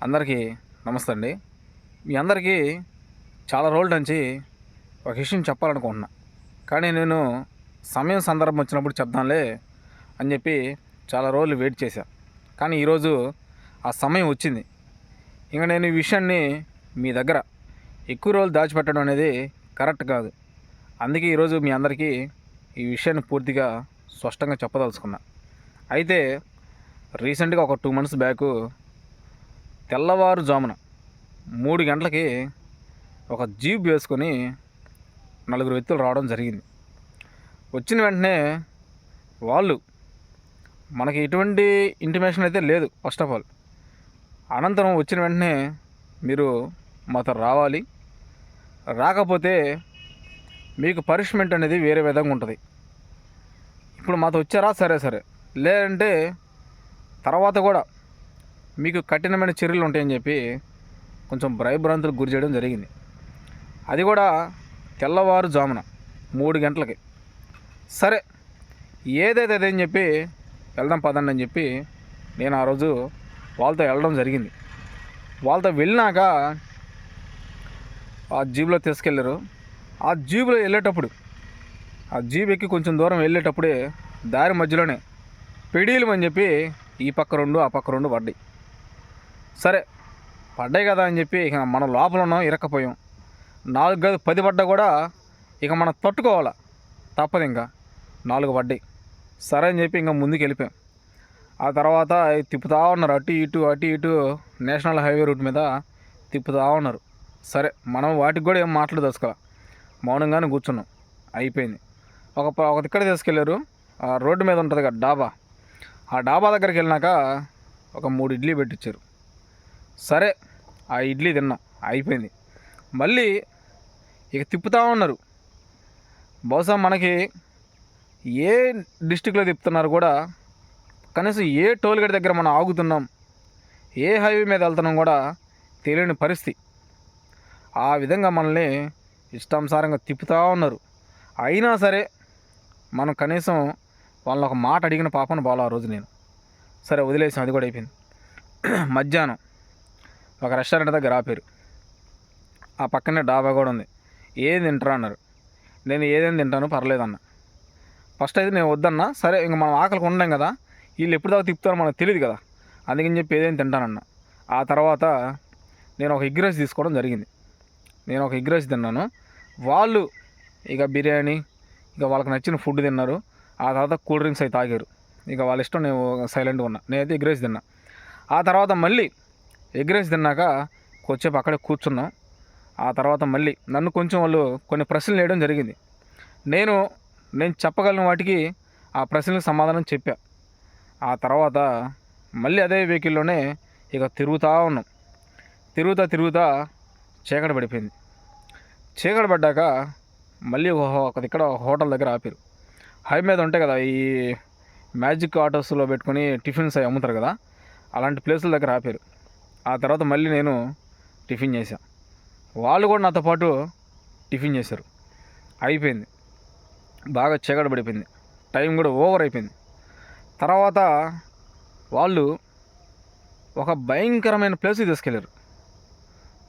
అందరికీ నమస్తే అండి. మీ అందరికీ చాలా రోజుల నుంచి ఒక విషయం చెప్పాలనుకుంటున్నా. కానీ నేను సమయం సందర్భం వచ్చినప్పుడు చెప్దాంలే అని చెప్పి చాలా రోజులు వెయిట్ చేశా. కానీ ఈరోజు ఆ సమయం వచ్చింది. ఇంక నేను ఈ విషయాన్ని మీ దగ్గర ఎక్కువ రోజులు దాచిపెట్టడం అనేది కరెక్ట్ కాదు. అందుకే ఈరోజు మీ అందరికీ ఈ విషయాన్ని పూర్తిగా స్పష్టంగా చెప్పదలుచుకున్నా. అయితే రీసెంట్గా ఒక 2 months బ్యాకు తెల్లవారుజామున 3 గంటలకి ఒక జీప్ వేసుకొని 4 వ్యక్తులు రావడం జరిగింది. వచ్చిన వెంటనే వాళ్ళు మనకి ఎటువంటి ఇంటిమేషన్ అయితే లేదు. ఫస్ట్ ఆఫ్ ఆల్ అనంతరం వచ్చిన వెంటనే మీరు మాతో రావాలి, రాకపోతే మీకు పనిష్మెంట్ అనేది వేరే విధంగా ఉంటుంది. ఇప్పుడు మాతో వచ్చారా సరే, లేదంటే తర్వాత కూడా మీకు కఠినమైన చర్యలు ఉంటాయని చెప్పి కొంచెం భయభ్రాంతులకు గురి చేయడం జరిగింది. అది కూడా తెల్లవారుజామున 3 గంటలకి. సరే ఏదైతే అదేని చెప్పి వెళ్దాం పదండి అని చెప్పి నేను ఆ రోజు వాళ్ళతో వెళ్ళడం జరిగింది. వాళ్ళతో వెళ్ళినాక ఆ జీబులో తీసుకెళ్ళారు. ఆ జీబులో వెళ్ళేటప్పుడు ఆ జీబు ఎక్కి కొంచెం దూరం వెళ్ళేటప్పుడే దారి మధ్యలోనే పెడీలు అని చెప్పి ఈ పక్క 2 ఆ పక్క 2 పడ్డాయి. సరే పడ్డాయి కదా అని చెప్పి ఇక మనం లోపల ఉన్నాం, ఇరక్కపోయాం. 4 కాదు 10 పడ్డా కూడా ఇక మనం తట్టుకోవాలా, తప్పదు. ఇంకా 4 పడ్డాయి. సరే అని చెప్పి ఇంకా ముందుకు వెళ్ళిపోయాం. ఆ తర్వాత తిప్పుతూ ఉన్నారు అటు ఇటు నేషనల్ హైవే రూట్ మీద తిప్పుతూ ఉన్నారు. సరే మనం వాటికి కూడా ఏం మాట్లాడదలుచుకోవాలి, మౌనంగానే కూర్చున్నాం. అయిపోయింది. ఒక ఇక్కడ తీసుకెళ్ళారు. ఆ రోడ్డు మీద ఉంటుంది కదా డాబా, ఆ డాబా దగ్గరికి వెళ్ళినాక ఒక 3 ఇడ్లీ పెట్టించారు. సరే ఆ ఇడ్లీ తిన్నాం, అయిపోయింది. మళ్ళీ ఇక తిప్పుతూ ఉన్నారు. బహుశా మనకి ఏ డిస్టిక్లో తిప్పుతున్నారు కూడా కనీసం ఏ టోల్గేట్ దగ్గర మనం ఆగుతున్నాం, ఏ హైవే మీద వెళ్తున్నాం కూడా తెలియని పరిస్థితి. ఆ విధంగా మనల్ని ఇష్టానుసారంగా తిప్పుతూ ఉన్నారు. అయినా సరే మనం కనీసం వాళ్ళని ఒక మాట అడిగిన పాపను బాగా ఆ రోజు నేను. సరే వదిలేసాం, అది కూడా అయిపోయింది. మధ్యాహ్నం ఒక రెస్టారెంట్ దగ్గర ఆపారు. ఆ పక్కనే డాబా కూడా ఉంది. ఏం తింటారా అన్నారు. నేను ఏదేం తింటాను పర్లేదన్న. ఫస్ట్ అయితే నేను వద్దన్నా. సరే ఇంక మనం ఆకలికి ఉండలేం కదా, వీళ్ళు ఎప్పుడు దాకా తిప్పుతారో మనకు తెలియదు కదా, అందుకని చెప్పి ఏదేం తింటానన్నా. ఆ తర్వాత నేను ఒక ఎగ్ రైస్ తీసుకోవడం జరిగింది. నేను ఒక ఎగ్ రైస్ తిన్నాను. వాళ్ళు ఇక బిర్యానీ, ఇక వాళ్ళకి నచ్చిన ఫుడ్ తిన్నారు. ఆ తర్వాత కూల్ డ్రింక్స్ అవి తాగారు. ఇక వాళ్ళ ఇష్టం, నేను సైలెంట్గా ఉన్నా. నేనైతే ఎగ్ రైస్ తిన్నా. ఆ తర్వాత మళ్ళీ ఎగ్ రైస్ తిన్నాక కొద్దిసేపు అక్కడే కూర్చున్నాం. ఆ తర్వాత మళ్ళీ నన్ను కొంచెం వాళ్ళు కొన్ని ప్రశ్నలు వేయడం జరిగింది. నేను చెప్పగలిగిన వాటికి ఆ ప్రశ్నలకు సమాధానం చెప్పా. ఆ తర్వాత మళ్ళీ అదే వెహికల్లోనే ఇక తిరుగుతూ ఉన్నాం. తిరుగుతా చీకటి పడిపోయింది. చీకటి పడ్డాక మళ్ళీ ఇక్కడ హోటల్ దగ్గర ఆపారు. హై మీద ఉంటాయి కదా ఈ మ్యాజిక్ ఆటోస్లో పెట్టుకొని టిఫిన్స్ అవి అమ్ముతారు కదా, అలాంటి ప్లేసుల దగ్గర ఆపారు. ఆ తర్వాత మళ్ళీ నేను టిఫిన్ చేశాను. వాళ్ళు కూడా నాతో పాటు టిఫిన్ చేశారు. అయిపోయింది. బాగా చీకటి పడిపోయింది. టైం కూడా ఓవర్ అయిపోయింది. తర్వాత వాళ్ళు ఒక భయంకరమైన ప్లేస్కి తీసుకెళ్ళారు.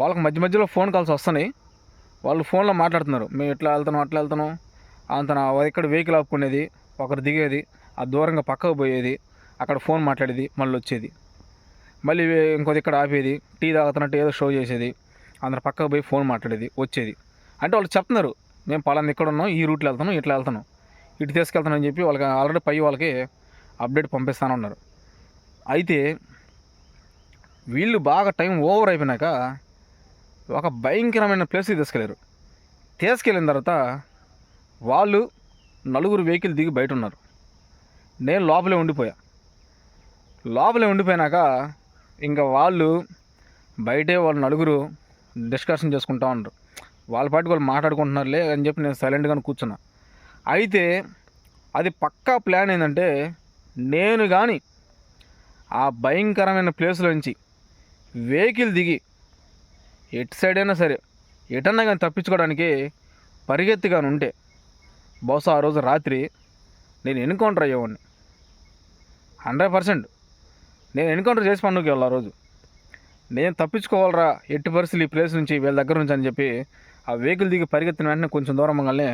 వాళ్ళకి మధ్య మధ్యలో ఫోన్ కాల్స్ వస్తున్నాయి. వాళ్ళు ఫోన్లో మాట్లాడుతున్నారు, మేము ఇట్లా వెళ్తున్నాం అట్లా వెళ్తున్నాం అంత. ఇక్కడ వెహికల్ ఆపుకునేది, ఒకరు దిగేది, ఆ దూరంగా పక్కకు పోయేది, అక్కడ ఫోన్ మాట్లాడేది, మళ్ళీ వచ్చేది, మళ్ళీ ఇంకోది ఇక్కడ ఆపేది, టీ తాగుతున్నట్టు ఏదో షో చేసేది, అందరు పక్కకు పోయి ఫోన్ మాట్లాడేది, వచ్చేది. అంటే వాళ్ళు చెప్తున్నారు, మేము పలానా ఇక్కడ ఉన్నాం, ఈ రూట్లో వెళ్తున్నాం, ఇట్లా వెళ్తున్నాం, ఇటు తీసుకెళ్తానని చెప్పి వాళ్ళకి ఆల్రెడీ వాళ్ళకి అప్డేట్ పంపిస్తానన్నారు. అయితే వీళ్ళు బాగా టైం ఓవర్ అయిపోయినాక ఒక భయంకరమైన ప్లేస్కి తీసుకెళ్ళిన తర్వాత వాళ్ళు 4 వెహికల్ దిగి బయట ఉన్నారు. నేను లోపలే ఉండిపోయాక ఇంకా వాళ్ళు బయటే వాళ్ళు 4 డిస్కషన్ చేసుకుంటూ ఉన్నారు. వాళ్ళ పాటికి వాళ్ళు మాట్లాడుకుంటున్నారులే అని చెప్పి నేను సైలెంట్గానే కూర్చున్నా. అయితే అది పక్కా ప్లాన్ ఏంటంటే, నేను కానీ ఆ భయంకరమైన ప్లేస్లో నుంచి వెహికల్ దిగి ఎటు సైడ్ అయినా సరే ఎటన్నా కానీ తప్పించుకోవడానికి పరిగెత్తుగాని ఉంటే బహుశా ఆ రోజు రాత్రి నేను ఎన్కౌంటర్ అయ్యేవాడిని. 100% నేను ఎన్కౌంటర్ చేసి పండుగకి వెళ్ళా. ఆ రోజు నేను తప్పించుకోవాలరా ఎట్టి పరిస్థితులు ఈ ప్లేస్ నుంచి వీళ్ళ దగ్గర నుంచి అని చెప్పి ఆ వెహికల్ దిగి పరిగెత్తిన వెంటనే కొంచెం దూరం మళ్ళీ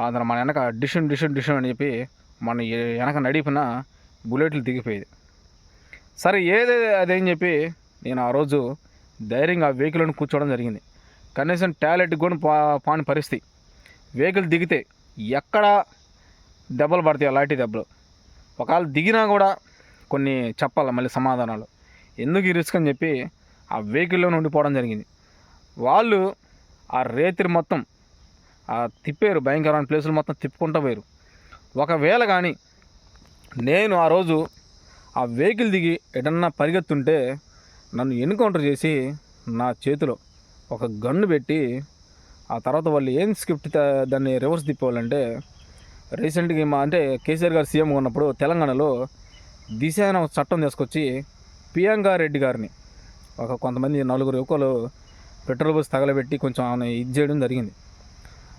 అతను మన వెనక డిషన్ అని చెప్పి మన వెనక నడిపిన బుల్లెట్లు దిగిపోయేది. సరే అదేం చెప్పి నేను ఆ రోజు ధైర్యంగా ఆ వెహికల్ని కూర్చోవడం జరిగింది. కనీసం టాయిలెట్కి కూడా పాని పరిస్థితి. వెహికల్ దిగితే ఎక్కడ దెబ్బలు పడతాయి, లాఠీ దెబ్బలు. ఒకవేళ దిగినా కూడా కొన్ని చెప్పాలి మళ్ళీ సమాధానాలు. ఎందుకు ఈ రిస్క్ అని చెప్పి ఆ వెహికల్లో ఉండిపోవడం జరిగింది. వాళ్ళు ఆ రేతిరి మొత్తం తిప్పారు, భయంకరమైన ప్లేసులు మొత్తం తిప్పుకుంటూ పోయారు. ఒకవేళ కానీ నేను ఆ రోజు ఆ వెహికల్ దిగి ఎటన్నా పరిగెత్తుంటే నన్ను ఎన్కౌంటర్ చేసి నా చేతిలో ఒక గన్ను పెట్టి ఆ తర్వాత వాళ్ళు ఏం స్క్రిప్ట్ దాన్ని రివర్స్ తిప్పేవాళ్ళంటే, రీసెంట్గా అంటే కేసీఆర్ గారు సీఎం ఉన్నప్పుడు తెలంగాణలో దిశ అనే ఒక చట్టం తీసుకొచ్చి ప్రియాంక రెడ్డి గారిని కొంతమంది 4 యువకులు పెట్రోల్ బస్ తగలబెట్టి కొంచెం ఆమె ఇది చేయడం జరిగింది.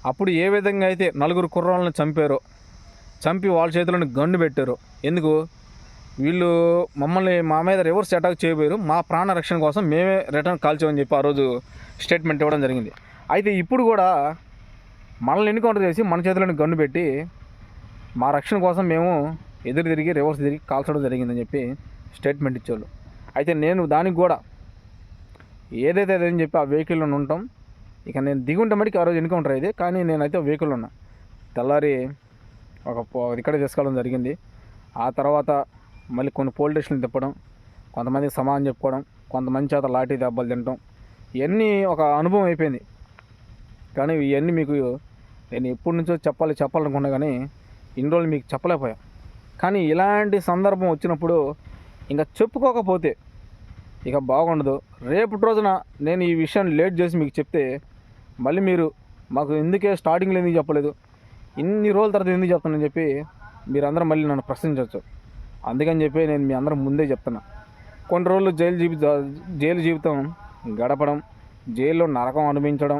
అప్పుడు ఏ విధంగా అయితే 4 కుర్రాళ్ళని చంపారో, చంపి వాళ్ళ చేతిలోని గన్ను పెట్టారో, ఎందుకు వీళ్ళు మమ్మల్ని మా మీద రివర్స్ అటాక్ చేయబోయారు, మా ప్రాణ రక్షణ కోసం మేమే రిటర్న్ కాల్చామని చెప్పి ఆ రోజు స్టేట్మెంట్ ఇవ్వడం జరిగింది. అయితే ఇప్పుడు కూడా మనల్ని ఎన్కౌంటర్ చేసి మన చేతిలోని గన్ను పెట్టి మా రక్షణ కోసం మేము ఎదురు తిరిగి రివర్స్ తిరిగి కాల్చడం జరిగిందని చెప్పి స్టేట్మెంట్ ఇచ్చేవాళ్ళు. అయితే నేను దానికి కూడా ఏదైతే అదని చెప్పి ఆ వెహికల్లో ఉంటాం. ఇక నేను దిగుంటే మటుకు ఆ రోజు ఎన్కౌంటర్ అయితే, కానీ నేనైతే వెహికల్లో ఉన్నా. తెల్లారి ఇక్కడే తీసుకోవడం జరిగింది. ఆ తర్వాత మళ్ళీ కొన్ని పోలీస్ స్టేషన్లు తిప్పడం, కొంతమందికి సమాధానం చెప్పుకోవడం, కొంతమంది చేత లాఠీ దెబ్బలు తినడం, ఇవన్నీ ఒక అనుభవం అయిపోయింది. కానీ ఇవన్నీ మీకు నేను ఎప్పటి నుంచో చెప్పాలనుకున్నా, కానీ ఇన్ని రోజులు మీకు చెప్పలేకపోయా. కానీ ఇలాంటి సందర్భం వచ్చినప్పుడు ఇంకా చెప్పుకోకపోతే ఇక బాగుండదు. రేపటి రోజున నేను ఈ విషయాన్ని లేట్ చేసి మీకు చెప్తే మళ్ళీ మీరు మాకు ఎందుకే స్టార్టింగ్లో ఎందుకు చెప్పలేదు, ఇన్ని రోజుల తర్వాత ఎందుకు చెప్తానని చెప్పి మీరందరూ మళ్ళీ నన్ను ప్రశ్నించవచ్చు. అందుకని చెప్పి నేను మీ అందరం ముందే చెప్తున్నా. కొన్ని రోజులు జైలు జీవితం గడపడం, జైల్లో నరకం అనుభవించడం,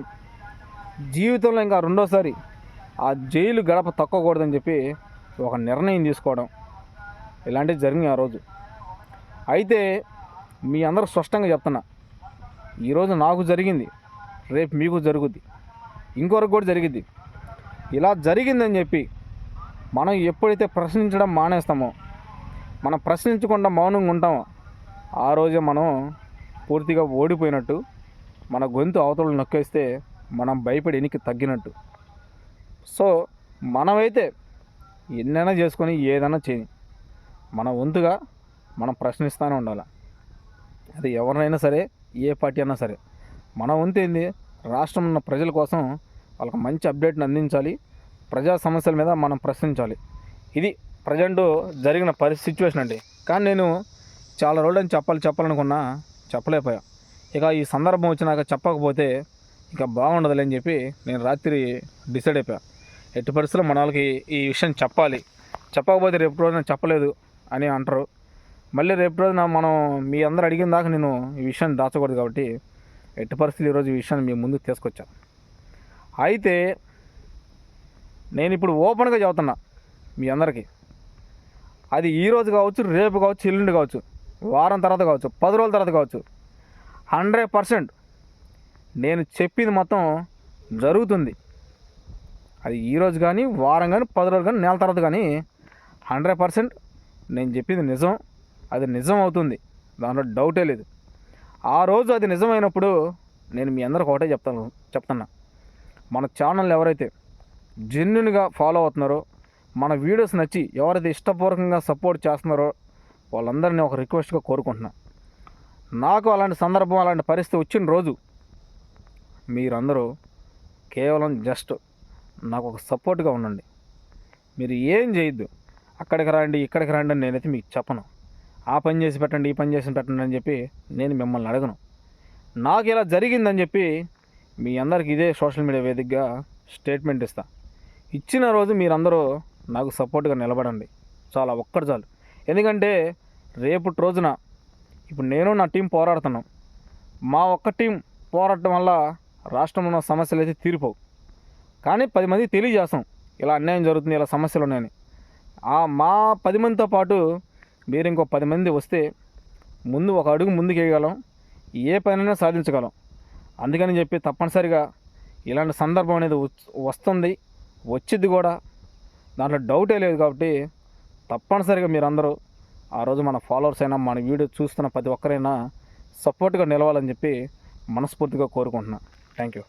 జీవితంలో ఇంకా రెండోసారి ఆ జైలు గడప తక్కకూడదని చెప్పి ఒక నిర్ణయం తీసుకోవడం, ఇలాంటివి జరిగినాయి ఆ రోజు. అయితే మీ అందరూ స్పష్టంగా చెప్తున్నా, ఈరోజు నాకు జరిగింది, రేపు మీకు జరుగుద్ది, ఇంకొకరికి కూడా జరిగిద్ది. ఇలా జరిగిందని చెప్పి మనం ఎప్పుడైతే ప్రశ్నించడం మానేస్తామో, మనం ప్రశ్నించకుండా మౌనంగా ఉంటామో, ఆ రోజే మనం పూర్తిగా ఓడిపోయినట్టు. మన గొంతు అవతల నొక్కేస్తే మనం భయపడి ఎనికి తగ్గినట్టు. సో మనమైతే ఎన్నైనా చేసుకొని ఏదైనా చేయి, మన వంతుగా మనం ప్రశ్నిస్తూనే ఉండాలి. అది ఎవరినైనా సరే, ఏ పార్టీ అయినా సరే. మన వంతు ఏంది, రాష్ట్రం ఉన్న ప్రజల కోసం వాళ్ళకి మంచి అప్డేట్ని అందించాలి, ప్రజా సమస్యల మీద మనం ప్రశ్నించాలి. ఇది ప్రజెంట్ జరిగిన సిచ్యువేషన్ అండి. కానీ నేను చాలా రోజులని చెప్పాలనుకున్నా, చెప్పలేకపోయా. ఇక ఈ సందర్భం వచ్చినాక చెప్పకపోతే ఇక బాగుండదులే అని చెప్పి నేను రాత్రి డిసైడ్ అయిపోయా. ఎట్టి పరిస్థితుల్లో మన వాళ్ళకి ఈ విషయం చెప్పకపోతే రేపు రోజున చెప్పలేదు అని అంటారు. మళ్ళీ రేపు రోజున మనం మీ అందరూ అడిగిన దాకా నేను ఈ విషయాన్ని దాచకూడదు. కాబట్టి ఎట్టి పరిస్థితులు ఈరోజు ఈ విషయాన్ని మీ ముందుకు తీసుకొచ్చాను. అయితే నేను ఇప్పుడు ఓపెన్గా చెబుతున్నా మీ అందరికీ, అది ఈరోజు కావచ్చు, రేపు కావచ్చు, ఎల్లుండి కావచ్చు, వారం తర్వాత కావచ్చు, 10 రోజుల తర్వాత కావచ్చు, 100% నేను చెప్పింది మొత్తం జరుగుతుంది. అది ఈరోజు కానీ, వారం కానీ, 10 రోజులు కానీ, నెల తర్వాత కానీ 100% నేను చెప్పింది నిజం. అది నిజం అవుతుంది, దాంట్లో డౌటే లేదు. ఆ రోజు అది నిజమైనప్పుడు నేను మీ అందరికి ఒకటే చెప్తున్నా, మన ఛానల్ ఎవరైతే జెన్యున్గా ఫాలో అవుతున్నారో, మన వీడియోస్ నచ్చి ఎవరైతే ఇష్టపూర్వకంగా సపోర్ట్ చేస్తున్నారో వాళ్ళందరినీ ఒక రిక్వెస్ట్గా కోరుకుంటున్నా. నాకు అలాంటి సందర్భం, అలాంటి పరిస్థితి వచ్చిన రోజు మీరందరూ కేవలం జస్ట్ నాకు ఒక సపోర్ట్గా ఉండండి. మీరు ఏం చేయొద్దు, అక్కడికి రండి, ఇక్కడికి రండి అని నేనైతే మీకు చెప్పను. ఆ పని చేసి పెట్టండి, ఈ పని చేసి పెట్టండి అని చెప్పి నేను మిమ్మల్ని అడగను. నాకు ఇలా జరిగిందని చెప్పి మీ అందరికి ఇదే సోషల్ మీడియా వేదికగా స్టేట్మెంట్ ఇస్తా. ఇచ్చిన రోజు మీరందరూ నాకు సపోర్ట్గా నిలబడండి, చాలా ఒక్కటి చాలు. ఎందుకంటే రేపటి రోజున ఇప్పుడు నేను నా టీం పోరాడుతున్నాం. మా ఒక్క టీం పోరాటం వల్ల రాష్ట్రంలో ఉన్న సమస్యలు అయితే తీరిపోవు. కానీ 10 మందికి తెలియజేస్తాం ఇలా అన్యాయం జరుగుతుంది, ఇలా సమస్యలు ఉన్నాయని. మా 10 మందితో పాటు మీరు ఇంకో 10 మంది వస్తే ముందు ఒక అడుగు ముందుకు వేయగలం. ఏ పనైనా సాధించగలం. అందుకని చెప్పి తప్పనిసరిగా ఇలాంటి సందర్భం అనేది వస్తుంది, వచ్చింది కూడా, దాంట్లో డౌటే లేదు. కాబట్టి తప్పనిసరిగా మీరందరూ ఆ రోజు మన ఫాలోవర్స్ అయినా మన వీడియో చూస్తున్న ప్రతి ఒక్కరైనా సపోర్ట్గా నిలవాలని చెప్పి మనస్ఫూర్తిగా కోరుకుంటున్నాను. Thank you.